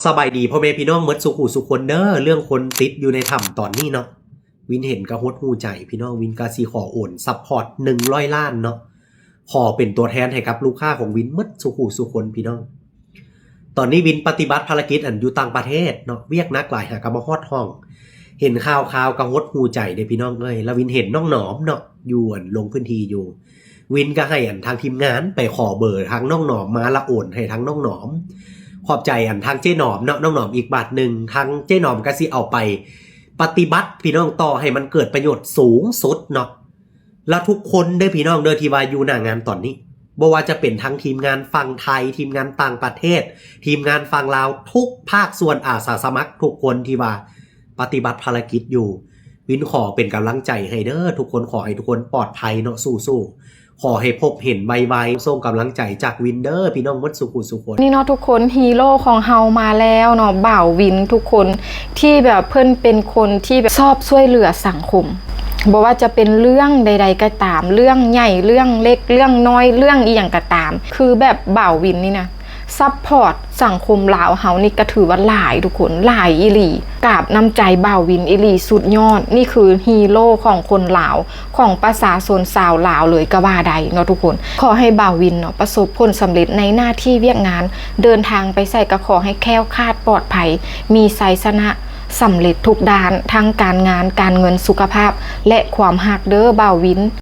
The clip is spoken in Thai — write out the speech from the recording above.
สบายดีพ่อแม่พี่น้องเมดสุขุสุคนเด้อเรื่องคนติดอยู่ในถ้ำตอนนี้เนาะวินเห็นกระหดหูใจพี่น้องวินกาซีขอโอนซัพพอร์ต100 ล้านเนาะขอเป็นตัวแทนให้กับลูกค้าของวินเมดสุขุสุคนพี่น้องตอนนี้วินปฏิบัติภารกิจอยู่ต่างประเทศเนาะเวียกนักหลายหากมาฮอดห้องเห็นข่าวกระหดหูใจเด้พี่น้องเอ้ยแล้ววินเห็นน้องหนอมเนาะอยู่ลงพื้นที่อยู่วินก็ให้ทางทีมงานไปขอเบอร์ทางน้องหนอมมาละโอนให้ทางน้องหนอมขอบใจทางเจ๊หนอมเนาะน้องหนอมอีกบาทหนึ่งทางเจ๊หนอมก็สิเอาไปปฏิบัติพี่น้องต่อให้มันเกิดประโยชน์สูงสุดเนาะแล้วทุกคนได้พี่น้องเด้อที่ว่าอยู่หน้างานตอนนี้บ่ว่าจะเป็นทั้งทีมงานฝั่งไทยทีมงานต่างประเทศทีมงานฝั่งลาวทุกภาคส่วนอาสาสมัครทุกคนที่ว่าปฏิบัติภารกิจอยู่วินขอเป็นกำลังใจให้เด้อทุกคนขอให้ทุกคนปลอดภัยเนาะสู้ๆขอให้พบเห็นไวๆส่งกำลังใจจากวินเดอร์พี่น้องวัดสุขุสุคนนี่เนาะทุกคนฮีโร่ของเฮามาแล้วเนาะบ่าววินทุกคนที่แบบเพิ่นเป็นคนที่แบบชอบช่วยเหลือสังคมบอกว่าจะเป็นเรื่องใดๆก็ตามเรื่องใหญ่เรื่องเล็กเรื่องน้อยเรื่องอีหยังก็ตามคือแบบบ่าววินนี่นะซัพพอร์ตสังคมลาวเฮานี่ก็ถือว่าหลายทุกคนหลายอีหลีกราบน้ำใจบ่าววินอีหลีสุดยอดนี่คือฮีโร่ของคนลาวของประชาชนชาวลาวเลยก็ว่าใดเนาะทุกคนขอให้บ่าววินเนาะประสบผลสำเร็จในหน้าที่เวียกงานเดินทางไปใส่ก็ขอให้แคล้วคลาดปลอดภัยมีชัยชนะสำเร็จทุกด้านทั้งการงานการเงินสุขภาพและความหักเด้อบ่าววิน